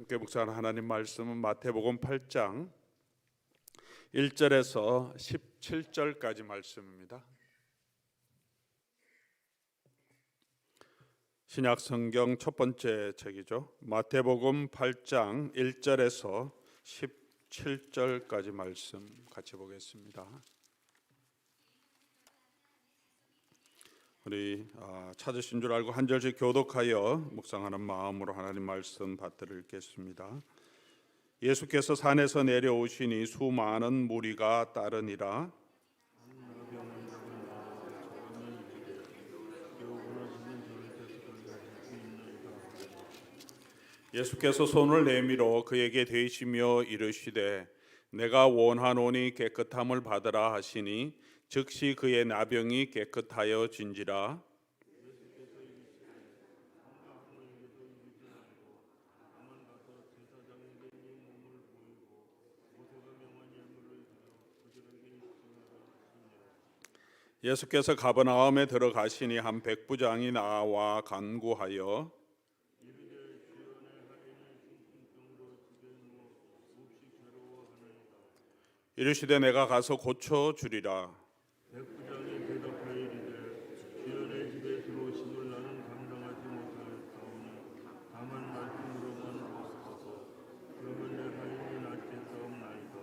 함께 묵상하는 하나님 말씀은 마태복음 8장 1절에서 17절까지 말씀입니다. 신약 성경 첫 번째 책이죠. 마태복음 8장 1절에서 17절까지 말씀 같이 보겠습니다. 우리 찾으신 줄 알고 한 절씩 교독하여 묵상하는 마음으로 하나님 말씀 받들어 읽겠습니다. 예수께서 산에서 내려오시니 수많은 무리가 따르니라. 예수께서 손을 내밀어 그에게 대시며 이르시되 내가 원하노니 깨끗함을 받으라 하시니 즉시 그의 나병이 깨끗하여 진지라. 예수께서 가버나움에 들어가시니 한 백부장이 나와 간구하여 이르시되 내가 가서 고쳐 주리라. 백부장이 대답하여 이르되 주여 내 집에 들어오심을 나는 감당하지 못하였사오니 다만 말씀으로만 하소서. 그러면 내 하인이 낫겠사옵나이다.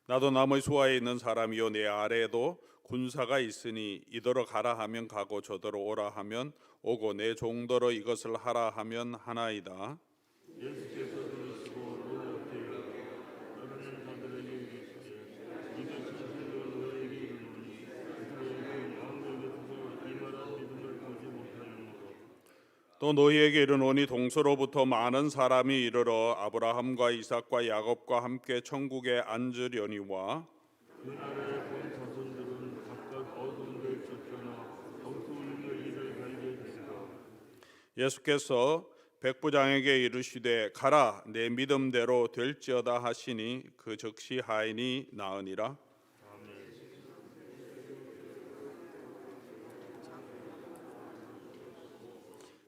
나도 남의 수하에 있는 사람이요 내 아래에도 군사가 있으니 이더러 가라 하면 가고 저더러 오라 하면 오고 내 종더러 이것을 하라 하면 하나이다. 예수께서 들으시고 놀랍게 따르는 자들에게 이르시되 이게 진실로 너희에게 이르노니 그들에게 아무에게서도 이 말한 믿음을 보지 못하였노라. 또 너희에게 이르노니 동서로부터 많은 사람이 이르러 아브라함과 이삭과 야곱과 함께 천국에 앉으려니와 그날에 본 자손들은 각각 어두운 데 쫓겨나 거기서 울며 이를 갈게 되리라. 예수께서 백부장에게 이르시되 가라 내 믿음대로 될지어다 하시니 그 즉시 하인이 나으니라.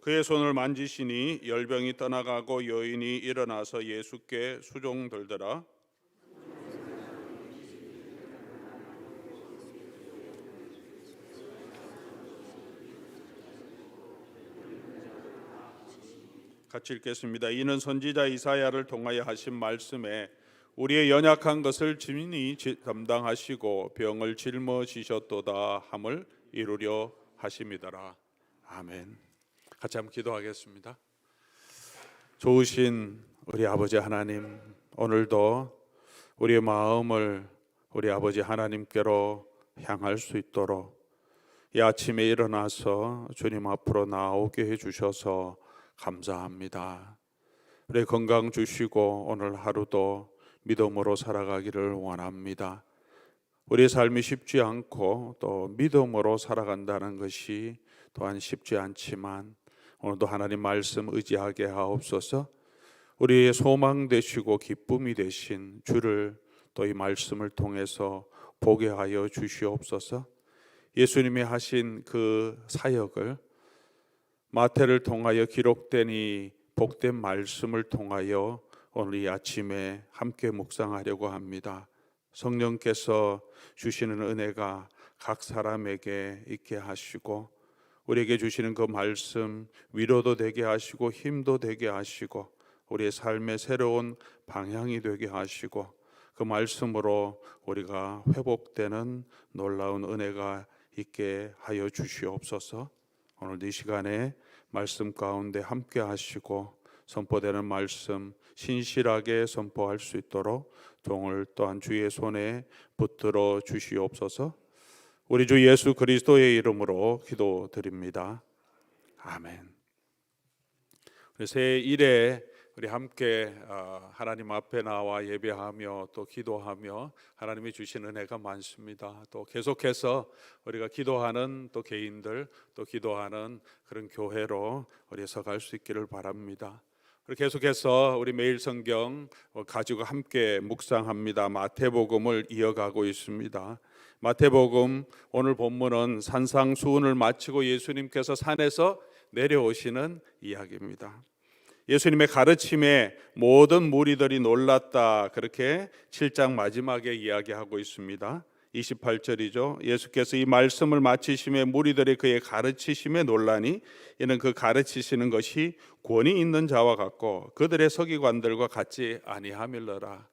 그의 손을 만지시니 열병이 떠나가고 여인이 일어나서 예수께 수종들더라. 같이 읽겠습니다. 이는 선지자 이사야를 통하여 하신 말씀에 우리의 연약한 것을 친히 담당하시고 병을 짊어지셨도다 함을 이루려 하심이더라. 아멘. 같이 한번 기도하겠습니다. 좋으신 우리 아버지 하나님, 오늘도 우리의 마음을 우리 아버지 하나님께로 향할 수 있도록 이 아침에 일어나서 주님 앞으로 나오게 해주셔서 감사합니다. 우리 건강 주시고 오늘 하루도 믿음으로 살아가기를 원합니다. 우리의 삶이 쉽지 않고 또 믿음으로 살아간다는 것이 또한 쉽지 않지만 오늘도 하나님 말씀 의지하게 하옵소서. 우리의 소망 되시고 기쁨이 되신 주를 또 이 말씀을 통해서 보게 하여 주시옵소서. 예수님이 하신 그 사역을 마태를 통하여 기록된 이 복된 말씀을 통하여 오늘 이 아침에 함께 묵상하려고 합니다. 성령께서 주시는 은혜가 각 사람에게 있게 하시고 우리에게 주시는 그 말씀 위로도 되게 하시고 힘도 되게 하시고 우리의 삶의 새로운 방향이 되게 하시고 그 말씀으로 우리가 회복되는 놀라운 은혜가 있게 하여 주시옵소서. 오늘 이 시간에 말씀 가운데 함께 하시고 선포되는 말씀 신실하게 선포할 수 있도록 종을 또한 주의 손에 붙들어 주시옵소서. 우리 주 예수 그리스도의 이름으로 기도드립니다. 아멘. 새해 1회 우리 함께 하나님 앞에 나와 예배하며 또 기도하며 하나님이 주신 은혜가 많습니다. 또 계속해서 우리가 기도하는 또 개인들 또 기도하는 그런 교회로 우리 서갈 수 있기를 바랍니다. 계속해서 우리 매일 성경 가지고 함께 묵상합니다. 마태복음을 이어가고 있습니다. 마태복음 오늘 본문은 산상수훈을 마치고 예수님께서 산에서 내려오시는 이야기입니다. 예수님의 가르침에 모든 무리들이 놀랐다. 그렇게 7장 마지막에 이야기하고 있습니다. 28절이죠. 예수께서 이 말씀을 마치심에 무리들이 그의 가르치심에 놀라니 이는 그 가르치시는 것이 권위 있는 자와 같고 그들의 서기관들과 같지 아니함일러라.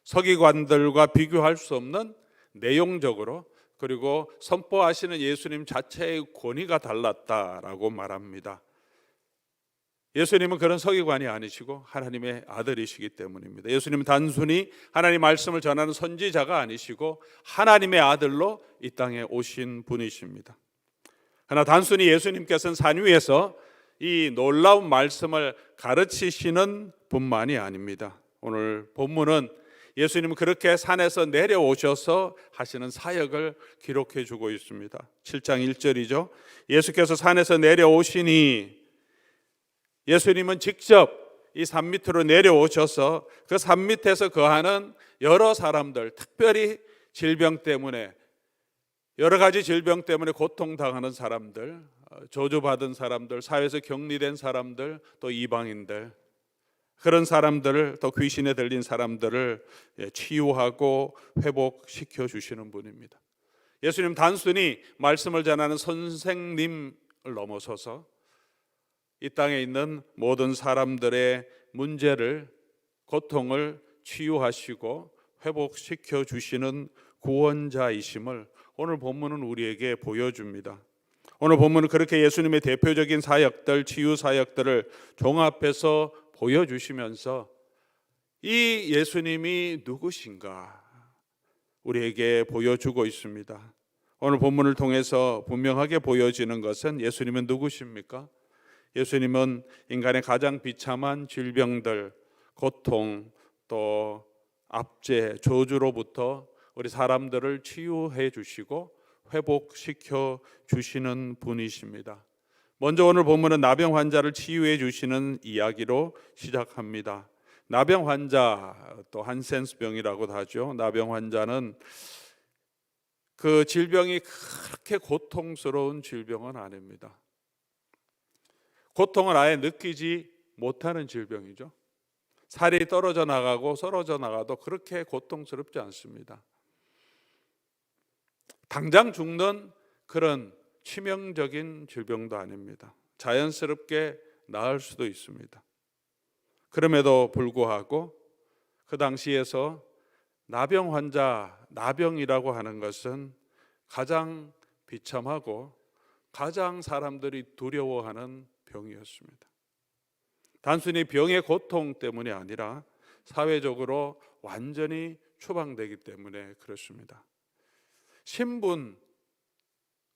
서기관들과 비교할 수 없는 내용적으로 그리고 선포하시는 예수님 자체의 권위가 달랐다라고 말합니다. 예수님은 그런 서기관이 아니시고 하나님의 아들이시기 때문입니다. 예수님은 단순히 하나님 말씀을 전하는 선지자가 아니시고 하나님의 아들로 이 땅에 오신 분이십니다. 그러나 단순히 예수님께서는 산 위에서 이 놀라운 말씀을 가르치시는 분만이 아닙니다. 오늘 본문은 예수님은 그렇게 산에서 내려오셔서 하시는 사역을 기록해 주고 있습니다. 7장 1절이죠. 예수께서 산에서 내려오시니 예수님은 직접 이 산 밑으로 내려오셔서 그 산 밑에서 거하는 여러 사람들, 특별히 질병 때문에 여러 가지 질병 때문에 고통당하는 사람들, 저주받은 사람들, 사회에서 격리된 사람들, 또 이방인들, 그런 사람들을, 또 귀신에 들린 사람들을 치유하고 회복시켜 주시는 분입니다. 예수님 단순히 말씀을 전하는 선생님을 넘어서서 이 땅에 있는 모든 사람들의 문제를, 고통을 치유하시고 회복시켜 주시는 구원자이심을 오늘 본문은 우리에게 보여줍니다. 오늘 본문은 그렇게 예수님의 대표적인 사역들, 치유 사역들을 종합해서 보여주시면서 이 예수님이 누구신가 우리에게 보여주고 있습니다. 오늘 본문을 통해서 분명하게 보여지는 것은 예수님은 누구십니까? 예수님은 인간의 가장 비참한 질병들, 고통, 또 압제, 저주로부터 우리 사람들을 치유해 주시고 회복시켜 주시는 분이십니다. 먼저 오늘 본문은 나병 환자를 치유해 주시는 이야기로 시작합니다. 나병 환자, 또 한센스병이라고도 하죠. 나병 환자는 그 질병이 그렇게 고통스러운 질병은 아닙니다. 고통을 아예 느끼지 못하는 질병이죠. 살이 떨어져 나가고 썰어져 나가도 그렇게 고통스럽지 않습니다. 당장 죽는 그런 치명적인 질병도 아닙니다. 자연스럽게 나을 수도 있습니다. 그럼에도 불구하고 그 당시에서 나병 환자, 나병이라고 하는 것은 가장 비참하고 가장 사람들이 두려워하는 병이었습니다. 단순히 병의 고통 때문이 아니라 사회적으로 완전히 추방되기 때문에 그렇습니다. 신분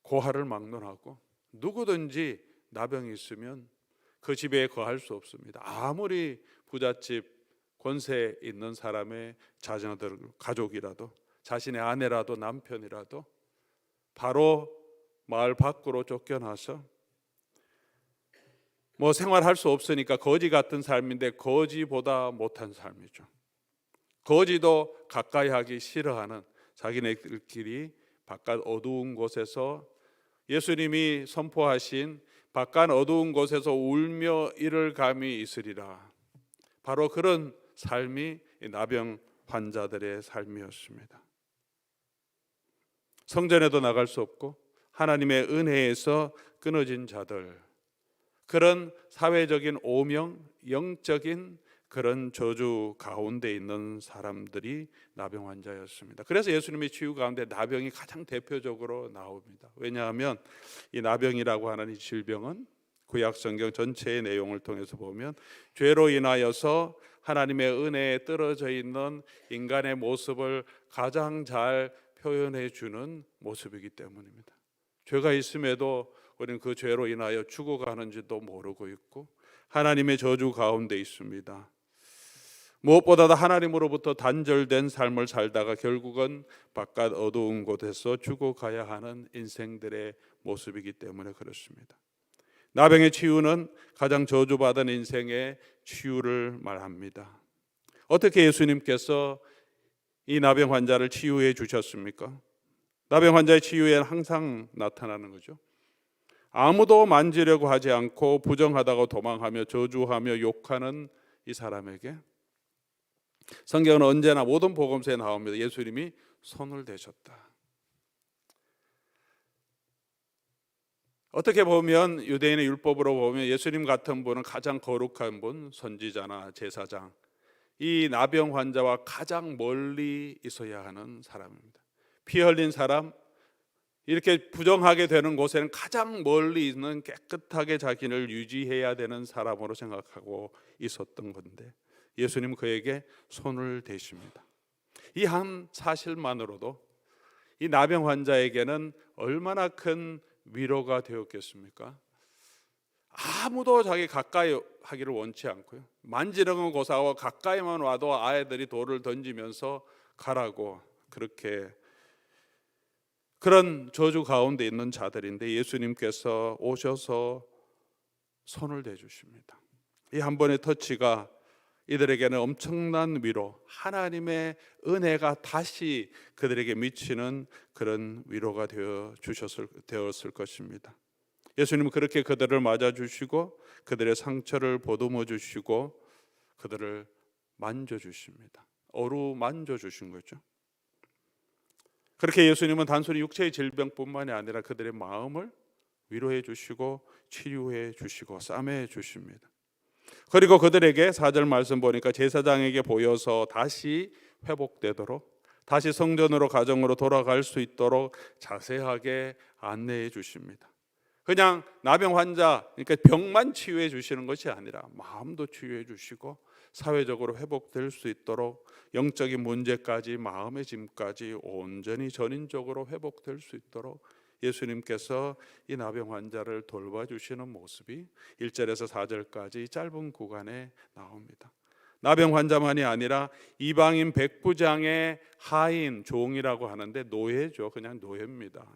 고하를 막론하고 누구든지 나병이 있으면 그 집에 거할 수 없습니다. 아무리 부잣집 권세 있는 사람의 자녀들, 가족이라도, 자신의 아내라도 남편이라도 바로 마을 밖으로 쫓겨나서 생활할 수 없으니까 거지 같은 삶인데 거지보다 못한 삶이죠. 거지도 가까이 하기 싫어하는 자기네들끼리 바깥 어두운 곳에서 예수님이 선포하신 바깥 어두운 곳에서 울며 이를 감이 있으리라. 바로 그런 삶이 나병 환자들의 삶이었습니다. 성전에도 나갈 수 없고 하나님의 은혜에서 끊어진 자들, 그런 사회적인 오명, 영적인 그런 저주 가운데 있는 사람들이 나병 환자였습니다. 그래서 예수님의 치유 가운데 나병이 가장 대표적으로 나옵니다. 왜냐하면 이 나병이라고 하는 이 질병은 구약 성경 전체의 내용을 통해서 보면 죄로 인하여서 하나님의 은혜에 떨어져 있는 인간의 모습을 가장 잘 표현해 주는 모습이기 때문입니다. 죄가 있음에도 우리는 그 죄로 인하여 죽어가는지도 모르고 있고 하나님의 저주 가운데 있습니다. 무엇보다도 하나님으로부터 단절된 삶을 살다가 결국은 바깥 어두운 곳에서 죽어가야 하는 인생들의 모습이기 때문에 그렇습니다. 나병의 치유는 가장 저주받은 인생의 치유를 말합니다. 어떻게 예수님께서 이 나병 환자를 치유해 주셨습니까? 나병 환자의 치유에는 항상 나타나는 거죠. 아무도 만지려고 하지 않고 부정하다고 도망하며 저주하며 욕하는 이 사람에게 성경은 언제나 모든 복음서에 나옵니다. 예수님이 손을 대셨다. 어떻게 보면 유대인의 율법으로 보면 예수님 같은 분은 가장 거룩한 분, 선지자나 제사장, 이 나병 환자와 가장 멀리 있어야 하는 사람입니다. 피 흘린 사람, 이렇게 부정하게 되는 곳에는 가장 멀리 있는 깨끗하게 자기를 유지해야 되는 사람으로 생각하고 있었던 건데 예수님은 그에게 손을 대십니다. 이 한 사실만으로도 이 나병 환자에게는 얼마나 큰 위로가 되었겠습니까? 아무도 자기 가까이 하기를 원치 않고요. 만지는 건 고사하고 가까이만 와도 아이들이 돌을 던지면서 가라고 그렇게 그런 저주 가운데 있는 자들인데 예수님께서 오셔서 손을 대주십니다. 이 한 번의 터치가 이들에게는 엄청난 위로, 하나님의 은혜가 다시 그들에게 미치는 그런 위로가 되었을 것입니다. 예수님은 그렇게 그들을 맞아주시고 그들의 상처를 보듬어 주시고 그들을 만져주십니다. 어루만져 주신 거죠. 그렇게 예수님은 단순히 육체의 질병뿐만이 아니라 그들의 마음을 위로해 주시고 치유해 주시고 싸매 주십니다. 그리고 그들에게 4절 말씀 보니까 제사장에게 보여서 다시 회복되도록 다시 성전으로 가정으로 돌아갈 수 있도록 자세하게 안내해 주십니다. 그냥 나병 환자, 그러니까 병만 치유해 주시는 것이 아니라 마음도 치유해 주시고 사회적으로 회복될 수 있도록 영적인 문제까지 마음의 짐까지 온전히 전인적으로 회복될 수 있도록 예수님께서 이 나병 환자를 돌봐주시는 모습이 1절에서 4절까지 짧은 구간에 나옵니다. 나병 환자만이 아니라 이방인 백부장의 하인, 종이라고 하는데 노예죠. 그냥 노예입니다.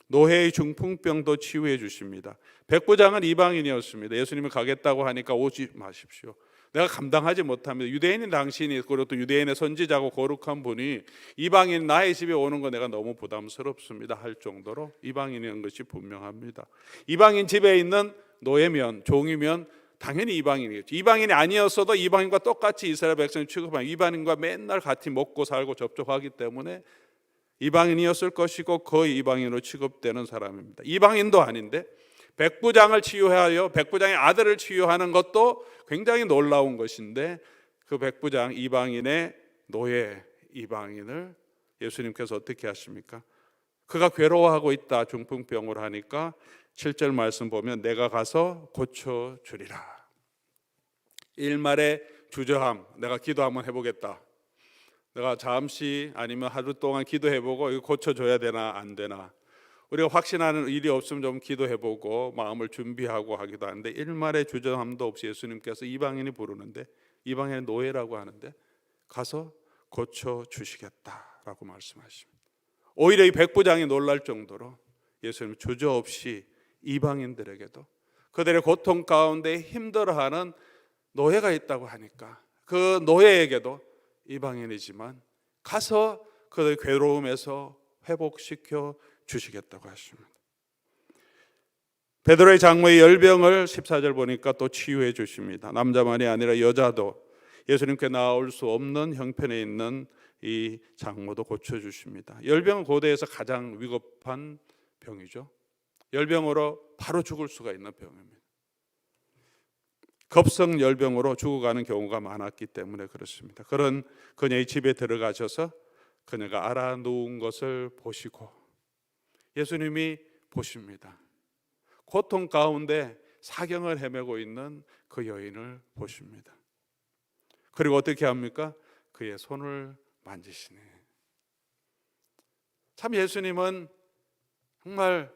노예의 중풍병도 치유해 주십니다. 백부장은 이방인이었습니다. 예수님이 가겠다고 하니까 오지 마십시오. 내가 감당하지 못합니다. 유대인인 당신이 그리고 또 유대인의 선지자고 거룩한 분이 이방인 나의 집에 오는 거 내가 너무 부담스럽습니다 할 정도로 이방인인 것이 분명합니다. 이방인 집에 있는 노예면 종이면 당연히 이방인이겠죠. 이방인이 아니었어도 이방인과 똑같이 이스라엘 백성을 취급한 이방인과 맨날 같이 먹고 살고 접촉하기 때문에 이방인이었을 것이고 거의 이방인으로 취급되는 사람입니다. 이방인도 아닌데 백부장을 치유하여 백부장의 아들을 치유하는 것도 굉장히 놀라운 것인데 그 백부장 이방인의 노예 이방인을 예수님께서 어떻게 하십니까? 그가 괴로워하고 있다 중풍병으로 하니까 7절 말씀 보면 내가 가서 고쳐주리라. 일말의 주저함, 내가 기도 한번 해보겠다. 내가 잠시 아니면 하루 동안 기도해보고 이거 고쳐줘야 되나 안 되나. 우리가 확신하는 일이 없으면 좀 기도해보고 마음을 준비하고 하기도 하는데 일말의 주저함도 없이 예수님께서 이방인이 부르는데 이방인의 노예라고 하는데 가서 고쳐주시겠다라고 말씀하십니다. 오히려 이 백부장이 놀랄 정도로 예수님 주저없이 이방인들에게도 그들의 고통 가운데 힘들어하는 노예가 있다고 하니까 그 노예에게도 이방인이지만 가서 그들의 괴로움에서 회복시켜 주시겠다고 하십니다. 베드로의 장모의 열병을 14절 보니까 또 치유해 주십니다. 남자만이 아니라 여자도 예수님께 나올 수 없는 형편에 있는 이 장모도 고쳐주십니다. 열병은 고대에서 가장 위급한 병이죠. 열병으로 바로 죽을 수가 있는 병입니다. 급성 열병으로 죽어가는 경우가 많았기 때문에 그렇습니다. 그런 그녀의 집에 들어가셔서 그녀가 알아 누운 것을 보시고 예수님이 보십니다. 고통 가운데 사경을 헤매고 있는 그 여인을 보십니다. 그리고 어떻게 합니까? 그의 손을 만지시네. 참 예수님은 정말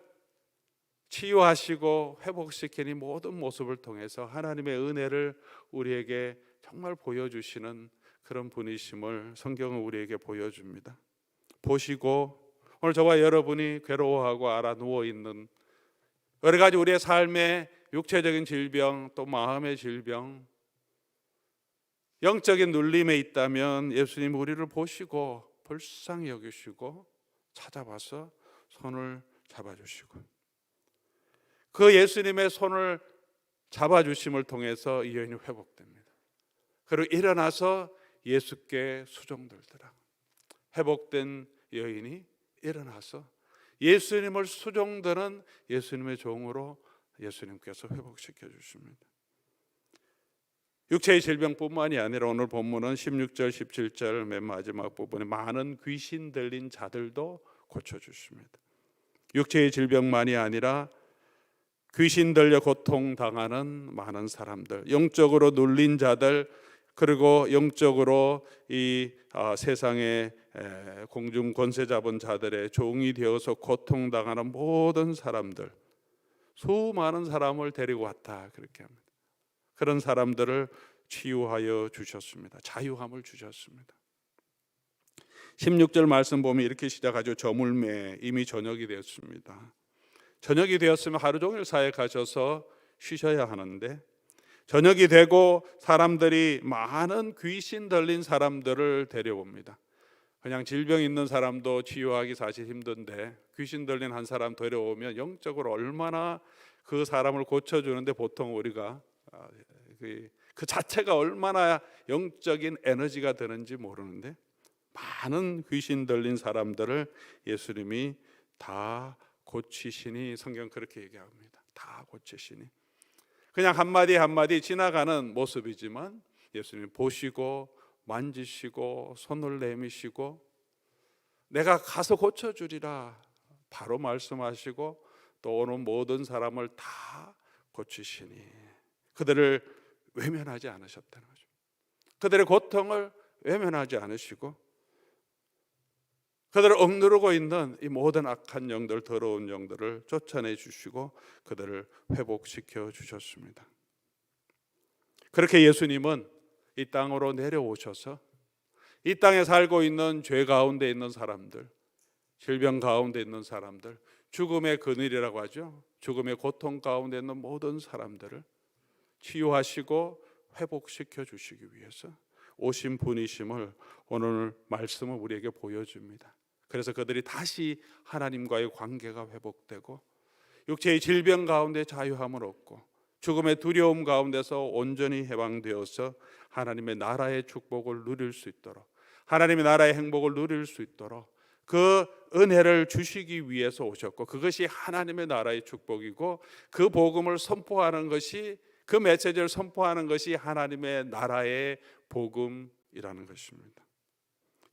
치유하시고 회복시키는 모든 모습을 통해서 하나님의 은혜를 우리에게 정말 보여주시는 그런 분이심을 성경은 우리에게 보여줍니다. 보시고 오늘 저와 여러분이 괴로워하고 알아 누워있는 여러 가지 우리의 삶의 육체적인 질병 또 마음의 질병 영적인 눌림에 있다면 예수님 우리를 보시고 불쌍히 여기시고 찾아봐서 손을 잡아주시고 그 예수님의 손을 잡아주심을 통해서 이 여인이 회복됩니다. 그리고 일어나서 예수께 수종들더라. 회복된 여인이 일어나서 예수님을 수종드는 예수님의 종으로 예수님께서 회복시켜 주십니다. 육체의 질병뿐만이 아니라 오늘 본문은 16절 17절 맨 마지막 부분에 많은 귀신 들린 자들도 고쳐주십니다. 육체의 질병만이 아니라 귀신 들려 고통당하는 많은 사람들, 영적으로 눌린 자들, 그리고 영적으로 이 세상의 공중 권세 잡은 자들의 종이 되어서 고통당하는 모든 사람들, 수많은 사람을 데리고 왔다 그렇게 합니다. 그런 사람들을 치유하여 주셨습니다. 자유함을 주셨습니다. 16절 말씀 보면 이렇게 시작하죠. 저물매 이미 저녁이 되었습니다. 저녁이 되었으면 하루 종일 사역하셔서 쉬셔야 하는데 저녁이 되고 사람들이 많은 귀신 들린 사람들을 데려옵니다. 그냥 질병 있는 사람도 치유하기 사실 힘든데 귀신 들린 한 사람 데려오면 영적으로 얼마나 그 사람을 고쳐주는데 보통 우리가 그 자체가 얼마나 영적인 에너지가 되는지 모르는데 많은 귀신 들린 사람들을 예수님이 다 고치시니 성경 그렇게 얘기합니다. 다 고치시니 그냥 한마디 한마디 지나가는 모습이지만 예수님 보시고 만지시고 손을 내미시고 내가 가서 고쳐주리라 바로 말씀하시고 또 오는 모든 사람을 다 고치시니 그들을 외면하지 않으셨다는 거죠. 그들의 고통을 외면하지 않으시고 그들을 억누르고 있는 이 모든 악한 영들, 더러운 영들을 쫓아내 주시고 그들을 회복시켜 주셨습니다. 그렇게 예수님은 이 땅으로 내려오셔서 이 땅에 살고 있는 죄 가운데 있는 사람들, 질병 가운데 있는 사람들, 죽음의 그늘이라고 하죠. 죽음의 고통 가운데 있는 모든 사람들을 치유하시고 회복시켜 주시기 위해서 오신 분이심을 오늘 말씀은 우리에게 보여줍니다. 그래서 그들이 다시 하나님과의 관계가 회복되고 육체의 질병 가운데 자유함을 얻고 죽음의 두려움 가운데서 온전히 해방되어서 하나님의 나라의 축복을 누릴 수 있도록 하나님의 나라의 행복을 누릴 수 있도록 그 은혜를 주시기 위해서 오셨고 그것이 하나님의 나라의 축복이고 그 복음을 선포하는 것이 그 메시지를 선포하는 것이 하나님의 나라의 복음이라는 것입니다.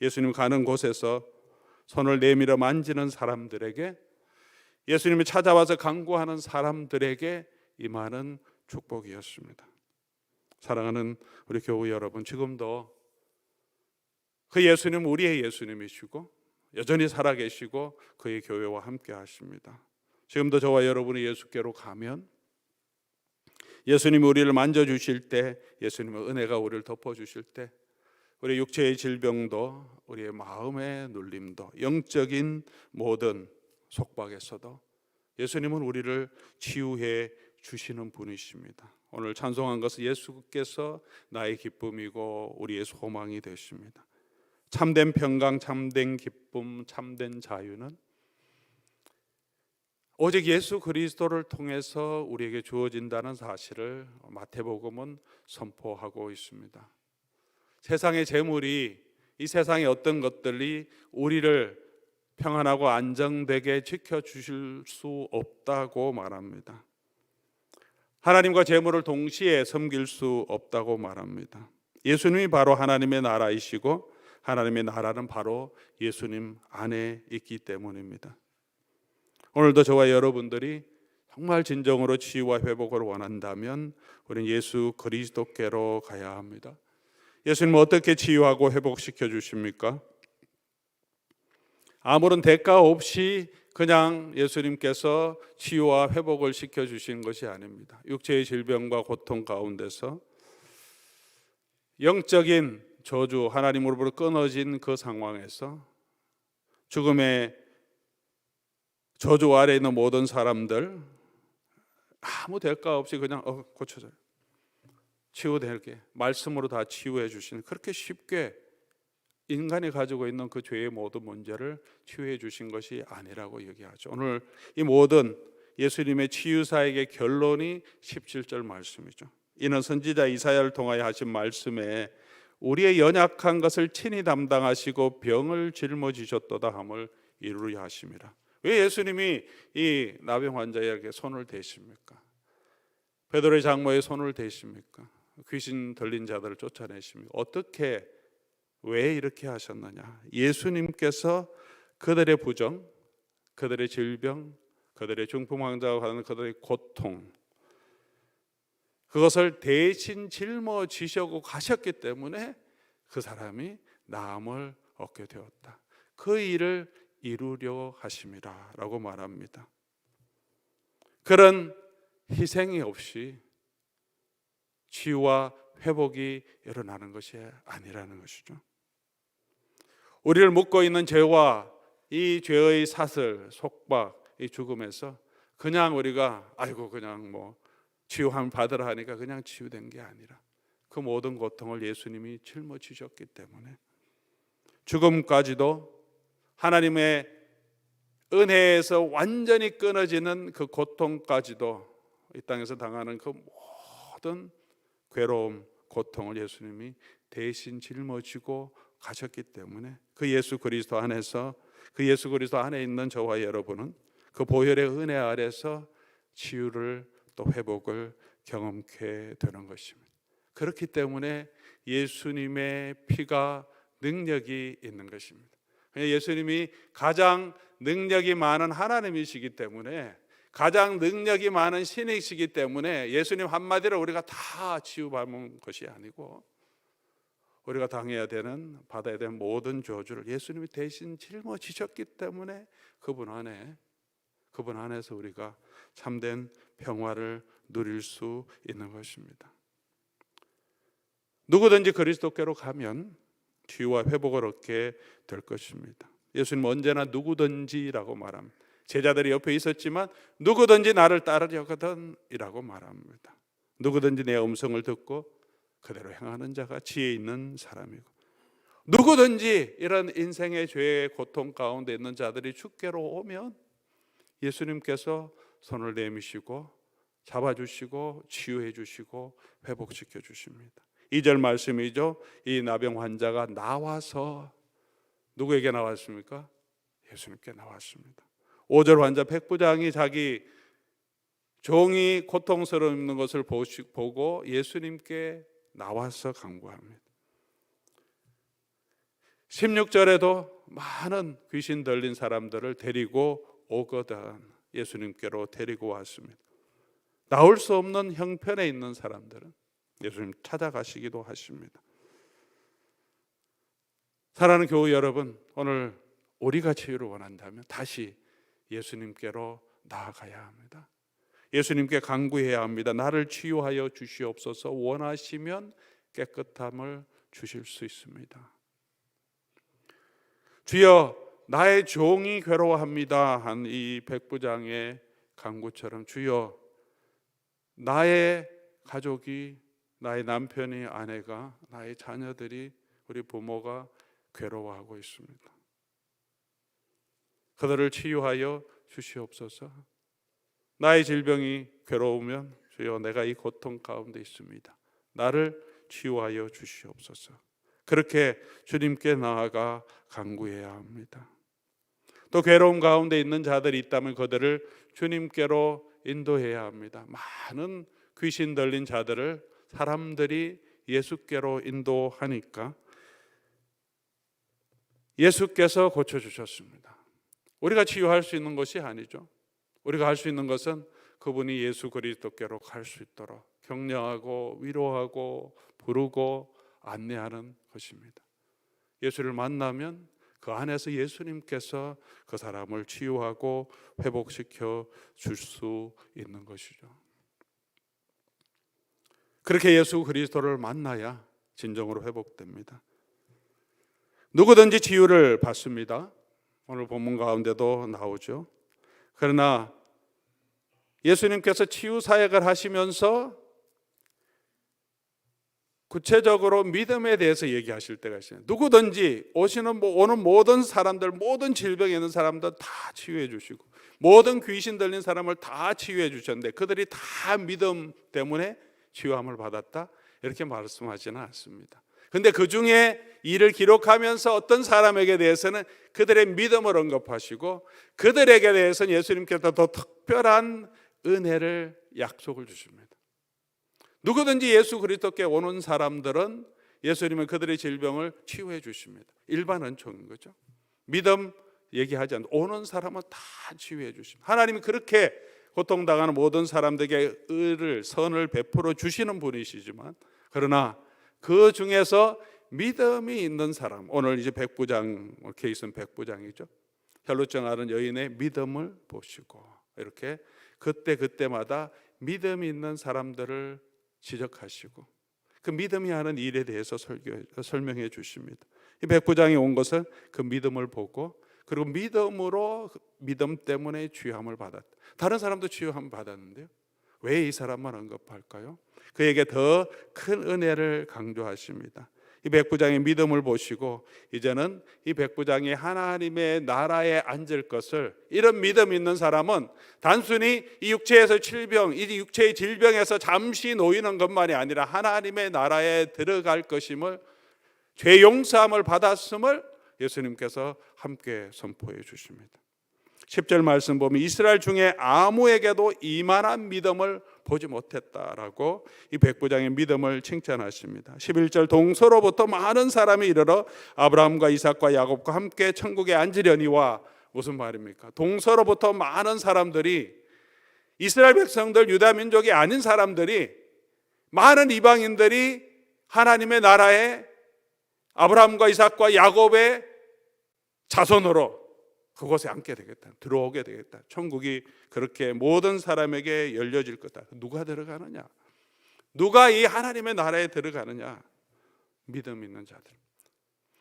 예수님 가는 곳에서 손을 내밀어 만지는 사람들에게 예수님이 찾아와서 간구하는 사람들에게 임하는 축복이었습니다. 사랑하는 우리 교우 여러분, 지금도 그 예수님은 우리의 예수님이시고 여전히 살아계시고 그의 교회와 함께 하십니다. 지금도 저와 여러분이 예수께로 가면 예수님이 우리를 만져주실 때 예수님의 은혜가 우리를 덮어주실 때 우리 육체의 질병도 우리의 마음의 눌림도 영적인 모든 속박에서도 예수님은 우리를 치유해 주시는 분이십니다. 오늘 찬송한 것은 예수께서 나의 기쁨이고 우리의 소망이 되십니다. 참된 평강, 참된 기쁨, 참된 자유는 오직 예수 그리스도를 통해서 우리에게 주어진다는 사실을 마태복음은 선포하고 있습니다. 세상의 재물이 이 세상의 어떤 것들이 우리를 평안하고 안정되게 지켜주실 수 없다고 말합니다. 하나님과 재물을 동시에 섬길 수 없다고 말합니다. 예수님이 바로 하나님의 나라이시고 하나님의 나라는 바로 예수님 안에 있기 때문입니다. 오늘도 저와 여러분들이 정말 진정으로 치유와 회복을 원한다면 우리는 예수 그리스도께로 가야 합니다. 예수님은 어떻게 치유하고 회복시켜 주십니까? 아무런 대가 없이 그냥 예수님께서 치유와 회복을 시켜 주신 것이 아닙니다. 육체의 질병과 고통 가운데서 영적인 저주, 하나님으로부터 끊어진 그 상황에서 죽음의 저주 아래에 있는 모든 사람들 아무 대가 없이 그냥 고쳐져요. 치유되게 말씀으로 다 치유해 주시는, 그렇게 쉽게 인간이 가지고 있는 그 죄의 모든 문제를 치유해 주신 것이 아니라고 얘기하죠. 오늘 이 모든 예수님의 치유사역의 결론이 17절 말씀이죠. 이는 선지자 이사야를 통하여 하신 말씀에 우리의 연약한 것을 친히 담당하시고 병을 짊어지셨도다 함을 이루려 하심이라. 왜 예수님이 이 나병 환자에게 손을 대십니까? 베드로의 장모의 손을 대십니까? 귀신 들린 자들을 쫓아내십니까? 어떻게, 왜 이렇게 하셨느냐? 예수님께서 그들의 부정, 그들의 질병, 그들의 중풍환자와 가는 그들의 고통, 그것을 대신 짊어지시고 가셨기 때문에 그 사람이 나음을 얻게 되었다. 그 일을 이루려 하심이라 라고 말합니다. 그런 희생이 없이 치유와 회복이 일어나는 것이 아니라는 것이죠. 우리를 묶고 있는 죄와 이 죄의 사슬, 속박, 이 죽음에서 그냥 우리가 아이고 그냥 뭐 치유함을 받으라 하니까 그냥 치유된 게 아니라 그 모든 고통을 예수님이 짊어지셨기 때문에 죽음까지도 하나님의 은혜에서 완전히 끊어지는 그 고통까지도 이 땅에서 당하는 그 모든 괴로움, 고통을 예수님이 대신 짊어지고 가셨기 때문에 그 예수 그리스도 안에서, 그 예수 그리스도 안에 있는 저와 여러분은 그 보혈의 은혜 아래서 치유를 또 회복을 경험케 되는 것입니다. 그렇기 때문에 예수님의 피가 능력이 있는 것입니다. 예수님이 가장 능력이 많은 하나님이시기 때문에, 가장 능력이 많은 신이시기 때문에 예수님 한마디로 우리가 다 치유받는 것이 아니고 우리가 당해야 되는, 받아야 되는 모든 저주를 예수님이 대신 짊어지셨기 때문에 그분 안에서 우리가 참된 평화를 누릴 수 있는 것입니다. 누구든지 그리스도께로 가면 치유와 회복을 얻게 될 것입니다. 예수님 언제나 누구든지라고 말합니다. 제자들이 옆에 있었지만 누구든지 나를 따르려거든 이라고 말합니다. 누구든지 내 음성을 듣고 그대로 행하는 자가 지혜 있는 사람이고, 누구든지 이런 인생의 죄의 고통 가운데 있는 자들이 주께로 오면 예수님께서 손을 내미시고 잡아주시고 치유해 주시고 회복시켜 주십니다. 2절 말씀이죠. 이 나병 환자가 나와서 누구에게 나왔습니까? 예수님께 나왔습니다. 5절 환자 백부장이 자기 종이 고통스러운 것을 보고 예수님께 나와서 간구합니다. 16절에도 많은 귀신 들린 사람들을 데리고 오거든 예수님께로 데리고 왔습니다. 나올 수 없는 형편에 있는 사람들은 예수님 찾아가시기도 하십니다. 사랑하는 교우 여러분, 오늘 우리가 치유를 원한다면 다시 예수님께로 나아가야 합니다. 예수님께 간구해야 합니다. 나를 치유하여 주시옵소서. 원하시면 깨끗함을 주실 수 있습니다. 주여 나의 종이 괴로워합니다 한 이 백부장의 간구처럼 주여 나의 가족이, 나의 남편이, 아내가, 나의 자녀들이, 우리 부모가 괴로워하고 있습니다. 그들을 치유하여 주시옵소서. 나의 질병이 괴로우면 주여 내가 이 고통 가운데 있습니다. 나를 치유하여 주시옵소서. 그렇게 주님께 나아가 간구해야 합니다. 또 괴로움 가운데 있는 자들이 있다면 그들을 주님께로 인도해야 합니다. 많은 귀신 들린 자들을 사람들이 예수께로 인도하니까 예수께서 고쳐주셨습니다. 우리가 치유할 수 있는 것이 아니죠. 우리가 할 수 있는 것은 그분이 예수 그리스도께로 갈 수 있도록 격려하고 위로하고 부르고 안내하는 것입니다. 예수를 만나면 그 안에서 예수님께서 그 사람을 치유하고 회복시켜 줄 수 있는 것이죠. 그렇게 예수 그리스도를 만나야 진정으로 회복됩니다. 누구든지 치유를 받습니다. 오늘 본문 가운데도 나오죠. 그러나 예수님께서 치유 사역을 하시면서 구체적으로 믿음에 대해서 얘기하실 때가 있어요. 누구든지 오는 모든 사람들, 모든 질병에 있는 사람들 다 치유해 주시고 모든 귀신 들린 사람을 다 치유해 주셨는데 그들이 다 믿음 때문에 치유함을 받았다, 이렇게 말씀하지는 않습니다. 근데 그 중에 이를 기록하면서 어떤 사람에게 대해서는 그들의 믿음을 언급하시고 그들에게 대해서는 예수님께서 더 특별한 은혜를 약속을 주십니다. 누구든지 예수 그리스도께 오는 사람들은 예수님은 그들의 질병을 치유해 주십니다. 일반 은총인 거죠. 믿음 얘기하지 않고 오는 사람은 다 치유해 주십니다. 하나님이 그렇게 고통당하는 모든 사람들에게 의를, 선을 베풀어 주시는 분이시지만, 그러나 그 중에서 믿음이 있는 사람, 오늘 이제 백부장 케이스는 백부장이죠. 혈루증 앓은 여인의 믿음을 보시고 이렇게 그때마다 믿음이 있는 사람들을 지적하시고 그 믿음이 하는 일에 대해서 설명해 주십니다. 이 백부장이 온 것은 그 믿음을 보고, 그리고 믿음 때문에 치유함을 받았다. 다른 사람도 치유함을 받았는데요, 왜 이 사람만 언급할까요? 그에게 더 큰 은혜를 강조하십니다. 이 백부장의 믿음을 보시고 이제는 이 백부장이 하나님의 나라에 앉을 것을, 이런 믿음 있는 사람은 단순히 이 육체에서 질병, 이 육체의 질병에서 잠시 놓이는 것만이 아니라 하나님의 나라에 들어갈 것임을, 죄 용서함을 받았음을 예수님께서 함께 선포해 주십니다. 10절 말씀 보면 이스라엘 중에 아무에게도 이만한 믿음을 보지 못했다라고 이 백부장의 믿음을 칭찬하십니다. 11절 동서로부터 많은 사람이 이르러 아브라함과 이삭과 야곱과 함께 천국에 앉으려니와, 무슨 말입니까? 동서로부터 많은 사람들이, 이스라엘 백성들, 유다 민족이 아닌 사람들이, 많은 이방인들이 하나님의 나라에 아브라함과 이삭과 야곱의 자손으로 그곳에 앉게 되겠다, 들어오게 되겠다, 천국이 그렇게 모든 사람에게 열려질 거다. 누가 들어가느냐? 누가 이 하나님의 나라에 들어가느냐? 믿음 있는 자들.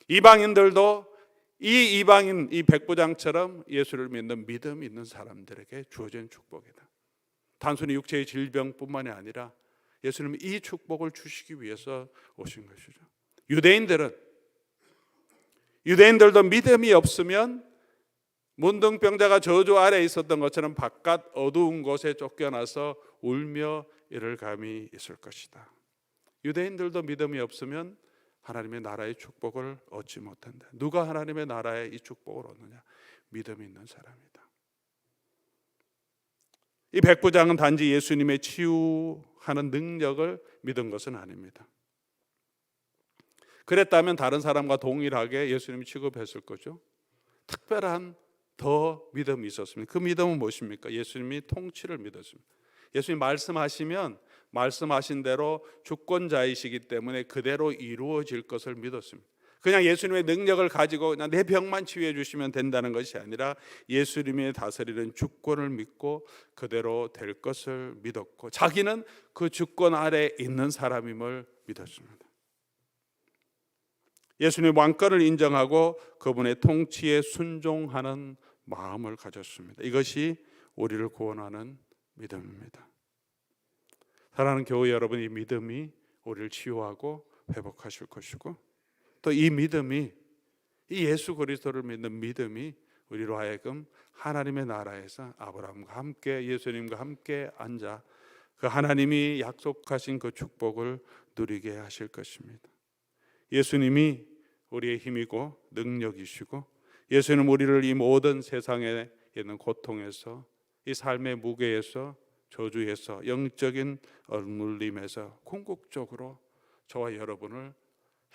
이방인들도 이 이방인, 이 백부장처럼 예수를 믿는 믿음 있는 사람들에게 주어진 축복이다. 단순히 육체의 질병뿐만이 아니라 예수님은 이 축복을 주시기 위해서 오신 것이죠. 유대인들도 믿음이 없으면 문둥병자가 저주 아래에 있었던 것처럼 바깥 어두운 곳에 쫓겨나서 울며 이를 감이 있을 것이다. 유대인들도 믿음이 없으면 하나님의 나라의 축복을 얻지 못한다. 누가 하나님의 나라의 이 축복을 얻느냐? 믿음이 있는 사람이다. 이 백부장은 단지 예수님의 치유하는 능력을 믿은 것은 아닙니다. 그랬다면 다른 사람과 동일하게 예수님이 취급했을 거죠. 특별한 더 믿음이 있었습니다. 그 믿음은 무엇입니까? 예수님이 통치를 믿었습니다. 예수님 말씀하시면 말씀하신 대로 주권자이시기 때문에 그대로 이루어질 것을 믿었습니다. 그냥 예수님의 능력을 가지고 그냥 내 병만 치유해 주시면 된다는 것이 아니라 예수님의 다스리는 주권을 믿고 그대로 될 것을 믿었고, 자기는 그 주권 아래 있는 사람임을 믿었습니다. 예수님의 왕권을 인정하고 그분의 통치에 순종하는 마음을 가졌습니다. 이것이 우리를 구원하는 믿음입니다. 사랑하는 교회 여러분, 이 믿음이 우리를 치유하고 회복하실 것이고, 또 이 믿음이, 이 예수 그리스도를 믿는 믿음이 우리로 하여금 하나님의 나라에서 아브라함과 함께, 예수님과 함께 앉아 그 하나님이 약속하신 그 축복을 누리게 하실 것입니다. 예수님이 우리의 힘이고 능력이시고, 예수님 우리를 이 모든 세상에 있는 고통에서, 이 삶의 무게에서, 저주에서, 영적인 억눌림에서 궁극적으로 저와 여러분을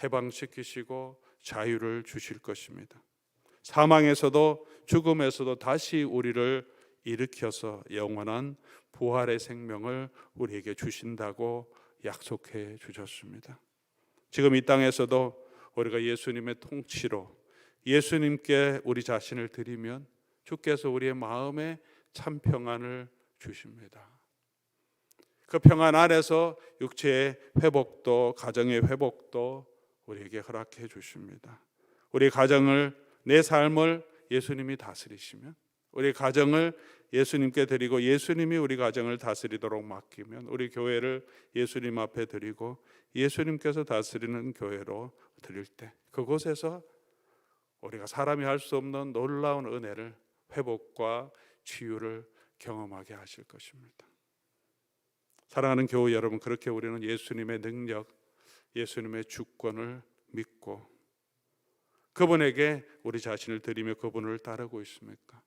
해방시키시고 자유를 주실 것입니다. 사망에서도 죽음에서도 다시 우리를 일으켜서 영원한 부활의 생명을 우리에게 주신다고 약속해 주셨습니다. 지금 이 땅에서도 우리가 예수님의 통치로 예수님께 우리 자신을 드리면 주께서 우리의 마음에 참 평안을 주십니다. 그 평안 안에서 육체의 회복도, 가정의 회복도 우리에게 허락해 주십니다. 우리 가정을, 내 삶을 예수님이 다스리시면, 우리 가정을 예수님께 드리고 예수님이 우리 가정을 다스리도록 맡기면, 우리 교회를 예수님 앞에 드리고 예수님께서 다스리는 교회로 드릴 때, 그곳에서 우리가 사람이 할 수 없는 놀라운 은혜를, 회복과 치유를 경험하게 하실 것입니다. 사랑하는 교우 여러분, 그렇게 우리는 예수님의 능력, 예수님의 주권을 믿고 그분에게 우리 자신을 드리며 그분을 따르고 있습니까?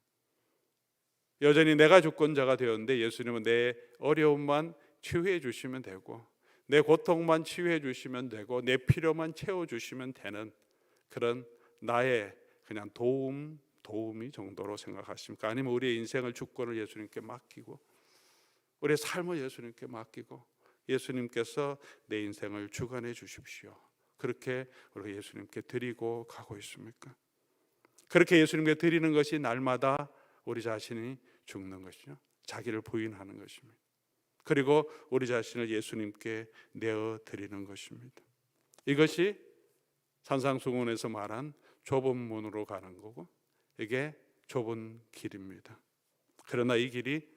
여전히 내가 주권자가 되었는데 예수님은 내 어려움만 치유해 주시면 되고 내 고통만 치유해 주시면 되고 내 필요만 채워주시면 되는 그런 나의 그냥 도움이 정도로 생각하십니까? 아니면 우리의 인생을 주권을 예수님께 맡기고 우리의 삶을 예수님께 맡기고 예수님께서 내 인생을 주관해 주십시오, 그렇게 우리가 예수님께 드리고 가고 있습니까? 그렇게 예수님께 드리는 것이 날마다 우리 자신이 죽는 것이죠. 자기를 부인하는 것입니다. 그리고 우리 자신을 예수님께 내어 드리는 것입니다. 이것이 산상수훈에서 말한 좁은 문으로 가는 거고 이게 좁은 길입니다. 그러나 이 길이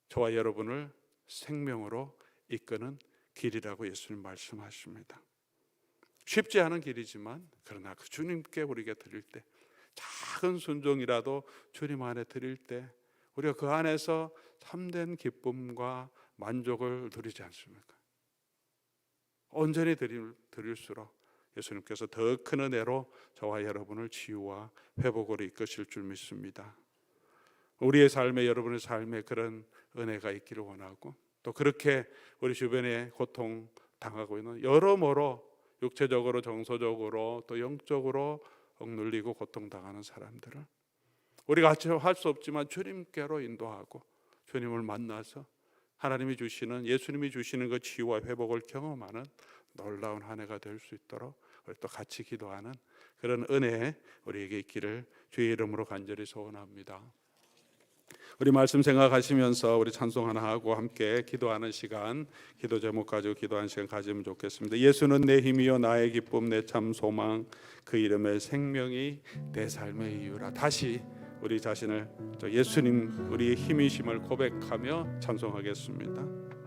저와 여러분을 생명으로 이끄는 길이라고 예수님 말씀하십니다. 쉽지 않은 길이지만 그러나 그 주님께 우리가 드릴 때 작은 순종이라도 주님 안에 드릴 때 우리가 그 안에서 참된 기쁨과 만족을 누리지 않습니까? 온전히 드릴수록 예수님께서 더 큰 은혜로 저와 여러분을 치유와 회복으로 이끄실 줄 믿습니다. 우리의 삶에, 여러분의 삶에 그런 은혜가 있기를 원하고 또 그렇게 우리 주변에 고통 당하고 있는 여러모로 육체적으로 정서적으로 또 영적으로 억눌리고 고통당하는 사람들을 우리가 할 수 없지만 주님께로 인도하고 주님을 만나서 하나님이 주시는, 예수님이 주시는 그 치유와 회복을 경험하는 놀라운 한 해가 될 수 있도록 우리 또 같이 기도하는 그런 은혜 우리에게 있기를 주의 이름으로 간절히 소원합니다. 우리 말씀 생각하시면서 우리 찬송 하나 하고 함께 기도하는 시간, 기도 제목 가지고 기도하는 시간 가지면 좋겠습니다. 예수는 내 힘이요 나의 기쁨, 내 참 소망, 그 이름의 생명이 내 삶의 이유라. 다시 우리 자신을 예수님 우리의 힘이심을 고백하며 찬송하겠습니다.